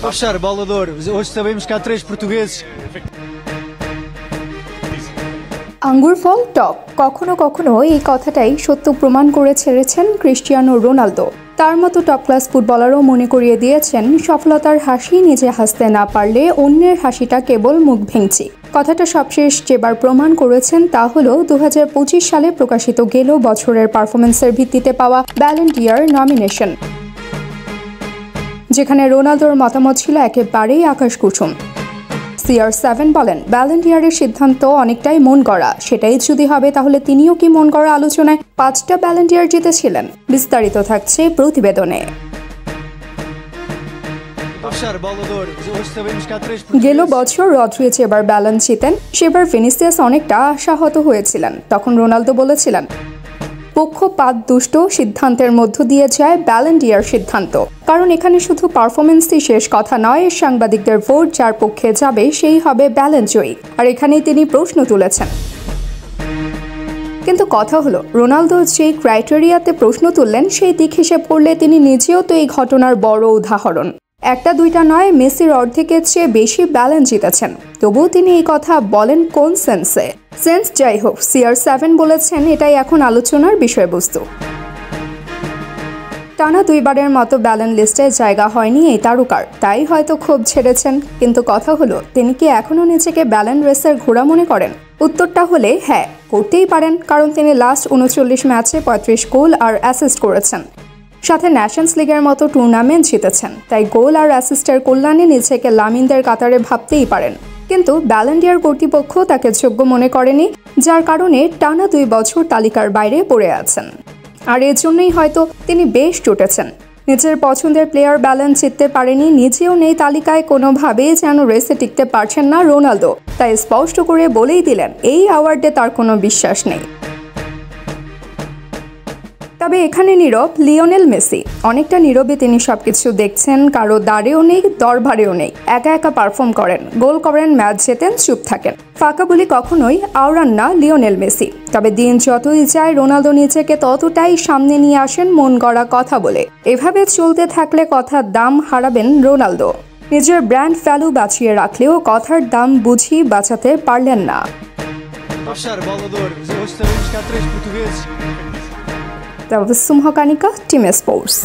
Vou fechar a bola de ouro. Hoje sabemos que há 3 portugueses. আঙ্গুর ফল টক, কখনো কখনো এই কথাটাই সত্য প্রমাণ করে ছেড়েছেন ক্রিস্টিয়ানো রোনালদো। তার মতো টপ ক্লাস ফুটবলারও মনে করিয়ে দিয়েছেন সফলতার হাসি নিজে হাসতে না পারলে অন্যের হাসিটা কেবল মুখ ভেঙচি। কথাটা সবশেষ যেবার প্রমাণ করেছেন তা হলো 2025 সালে প্রকাশিত গেল বছরের পারফরমেন্সের ভিত্তিতে পাওয়া ব্যালন ডি'অর নমিনেশন, যেখানে রোনালদোর মতামত ছিল একেবারেই আকাশকুসুম। CR7 বলেন, ব্যালন ডি'অরের সিদ্ধান্ত অনেকটাই মন গড়া। সেটাই যদি হবে তাহলে তিনিও কি মন গড়া আলোচনায় 5টা ব্যালন ডি'অর জিতেছিলেন? বিস্তারিত থাকছে প্রতিবেদনে। গেল বছর রদ্রিগেজ এবার ব্যালন জিতেন, সেবার ভিনিসিয়াস অনেকটা আশাহত হয়েছিলেন। তখন রোনালদো বলেছিলেন, পক্ষপাত দুষ্ট সিদ্ধান্তের মধ্য দিয়ে যায় ব্যালন ডি'অর সিদ্ধান্ত, কারণ এখানে শুধু পারফরমেন্সই শেষ কথা নয়, সাংবাদিকদের ভোট যার পক্ষে যাবে সেই হবে ব্যালন জয়ী। আর এখানেই তিনি প্রশ্ন তুলেছেন। কিন্তু কথা হলো, রোনালদো যেই ক্রাইটেরিয়াতে প্রশ্ন তুললেন সেই দিক হিসেব করলে তিনি নিজেও তো এই ঘটনার বড় উদাহরণ। একটা দুইটা নয়, মেসির অর্ধেকের চেয়ে বেশি ব্যালন জিতেছেন, তবুও তিনি এই কথা বলেন কোন সেন্সে? সেন্স যাই হোক, CR7 বলেছেন এটাই এখন আলোচনার বিষয়বস্তু। টানা 2বারের মতো ব্যালন লিস্টে জায়গা হয়নি এই তারকার, তাই হয়তো ক্ষোভ ছেড়েছেন। কিন্তু কথা হলো, তিনি কি এখনও নিজেকে ব্যালন রেসের ঘোড়া মনে করেন? উত্তরটা হলে হ্যাঁ, করতেই পারেন, কারণ তিনি লাস্ট 39 ম্যাচে 35 গোল আর অ্যাসিস্ট করেছেন, সাথে ন্যাশনস লিগের মতো টুর্নামেন্ট জিতেছেন। তাই গোল আর অ্যাসিস্টের কল্যাণে নিজেকে লামিনদের কাতারে ভাবতেই পারেন। কিন্তু ব্যালন ডি'অর কর্তৃপক্ষ তাকে যোগ্য মনে করেনি, যার কারণে টানা 2 বছর তালিকার বাইরে পড়ে আছেন। আর এর জন্যই হয়তো তিনি বেশ চটেছেন। নিজের পছন্দের প্লেয়ার ব্যালন জিততে পারেনি, নিজেও নেই তালিকায়, কোনোভাবেই যেন রেসে টিকতে পারছেন না রোনালদো। তাই স্পষ্ট করে বলেই দিলেন এই অ্যাওয়ার্ডে তার কোনো বিশ্বাস নেই। তবে এখানে নীরব লিওনেল মেসি। অনেকটা নীরবে তিনি সবকিছু দেখছেন, কারো দাঁড়েও নেই, দরবারেও নেই, একা একা পারফর্ম করেন, গোল করেন, ম্যাচ জেতেন, চুপ থাকেন। ফাঁকা বলি কখনোই আওড়ান না লিওনেল মেসি। তবে দিন যতই যায় রোনালদো নিজেকে ততটাই সামনে নিয়ে আসেন মন গড়া কথা বলে। এভাবে চলতে থাকলে কথার দাম হারাবেন রোনালদো। নিজের ব্র্যান্ড ভ্যালু বাঁচিয়ে রাখলেও কথার দাম বুঝি বাঁচাতে পারলেন না। Tava Sumha Kanika, Team Sports.